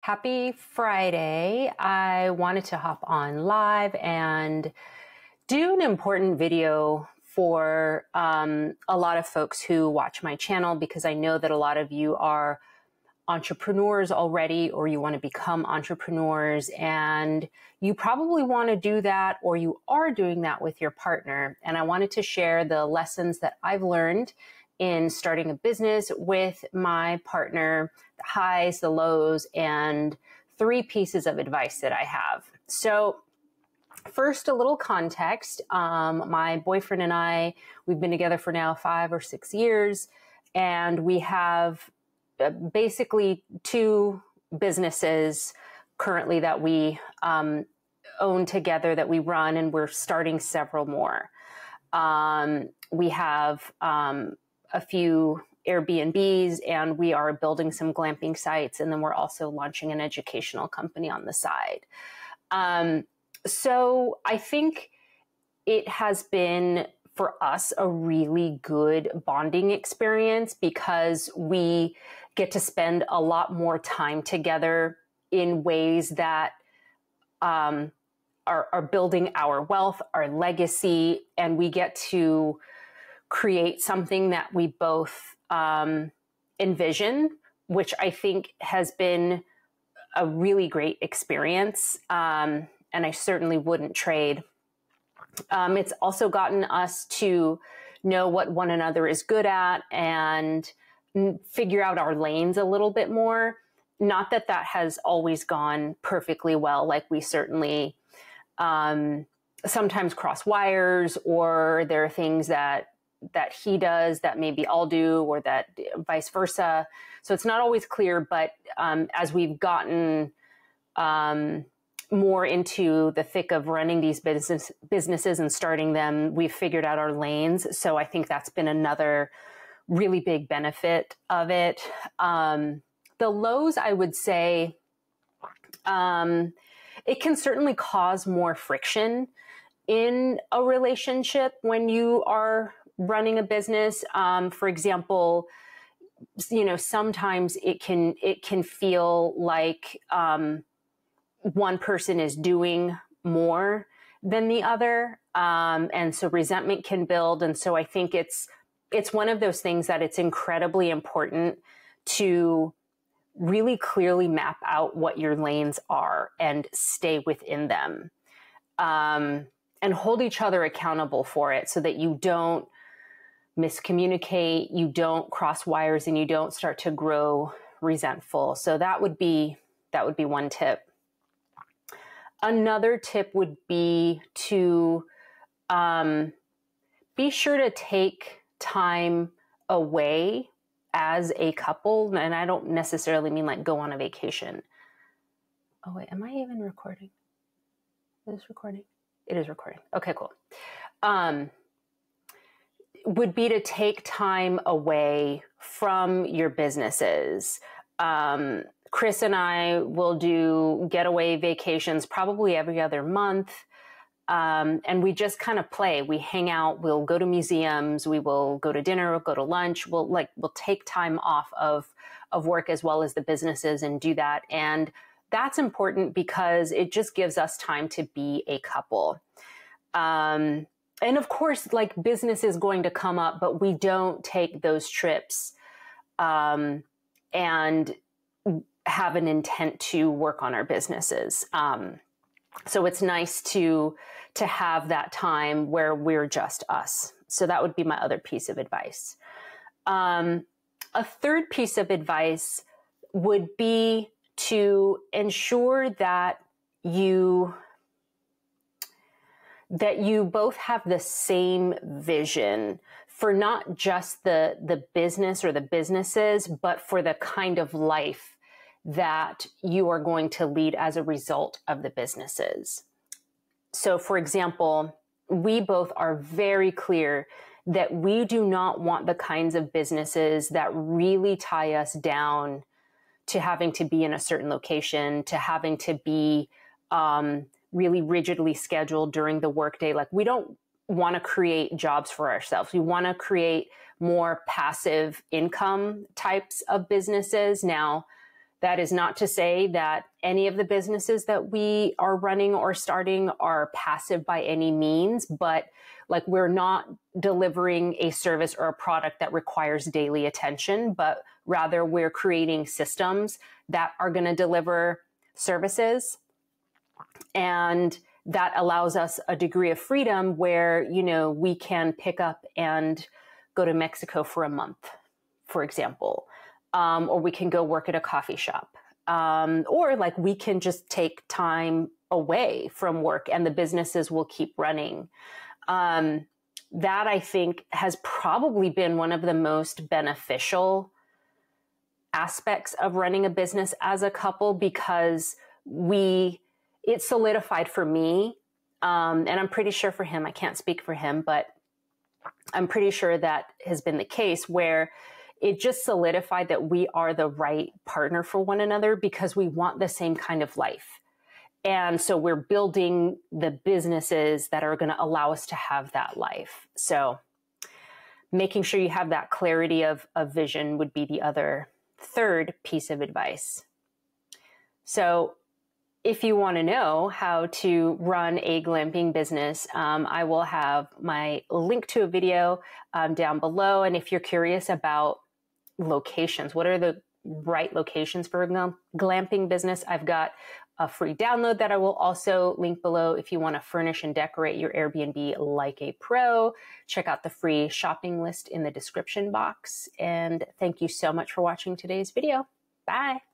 Happy Friday. I wanted to hop on live and do an important video for a lot of folks who watch my channel, because I know that a lot of you are entrepreneurs already, or you want to become entrepreneurs, and you probably want to do that, or you are doing that with your partner. And I wanted to share the lessons that I've learned in starting a business with my partner, the highs, the lows, and 3 pieces of advice that I have. So first, a little context. My boyfriend and I, we've been together for now 5 or 6 years, and we have basically 2 businesses currently that we own together, that we run, and we're starting several more. We have a few AIRBNBs, and we are building some glamping sites, and then we're also launching an educational company on the side. So I think it has been, for us, a really good bonding experience, because we get to spend a lot more time together in ways that are building our wealth, our legacy, and we get to create something that we both envision, which I think has been a really great experience. And I certainly wouldn't trade. It's also gotten us to know what one another is good at and figure out our lanes a little bit more. Not that that has always gone perfectly well. Like, we certainly sometimes cross wires, or there are things that he does that maybe I'll do, or that vice versa. So it's not always clear, but as we've gotten more into the thick of running these businesses and starting them, we've figured out our lanes. So I think that's been another really big benefit of it. The lows, I would say, it can certainly cause more friction in a relationship when you are running a business. For example, sometimes it can feel like one person is doing more than the other, and so resentment can build. And so I think it's one of those things that it's incredibly important to really clearly map out what your lanes are and stay within them, and hold each other accountable for it, so that you don't miscommunicate, you don't cross wires, and you don't start to grow resentful. So that would be one tip. Another tip would be to be sure to take time away as a couple. And I don't necessarily mean like go on a vacation. Oh wait, am I even recording? Is this recording? It is recording. Okay, cool. Would be to take time away from your businesses. Chris and I will do getaway vacations probably every other month. And we just kind of play. We hang out, we'll go to museums, we will go to dinner, we'll go to lunch. We'll take time off of work as well as the businesses and do that. And that's important because it just gives us time to be a couple. And of course, like, business is going to come up, but we don't take those trips and have an intent to work on our businesses. So it's nice to have that time where we're just us. So that would be my other piece of advice. A third piece of advice would be to ensure that you both have the same vision for not just the business or the businesses, but for the kind of life that you are going to lead as a result of the businesses. So, for example, we both are very clear that we do not want the kinds of businesses that really tie us down to having to be in a certain location, to having to be really rigidly scheduled during the workday. Like, we don't want to create jobs for ourselves. We want to create more passive income types of businesses. Now, That is not to say that any of the businesses that we are running or starting are passive by any means, but like we're not delivering a service or a product that requires daily attention, but rather we're creating systems that are going to deliver services. And that allows us a degree of freedom where, you know, we can pick up and go to Mexico for a month, for example. Or we can go work at a coffee shop. Or like we can just take time away from work and the businesses will keep running. That I think has probably been one of the most beneficial aspects of running a business as a couple, because it solidified for me, and I'm pretty sure for him, I can't speak for him, but I'm pretty sure that has been the case, where it just solidified that we are the right partner for one another because we want the same kind of life. And so we're building the businesses that are going to allow us to have that life. So making sure you have that clarity of vision would be the other third piece of advice. So if you want to know how to run a glamping business, I will have my link to a video down below. And if you're curious about locations, what are the right locations for a glamping business, I've got a free download that I will also link below. If you want to furnish and decorate your Airbnb like a pro, check out the free shopping list in the description box. And thank you so much for watching today's video. Bye.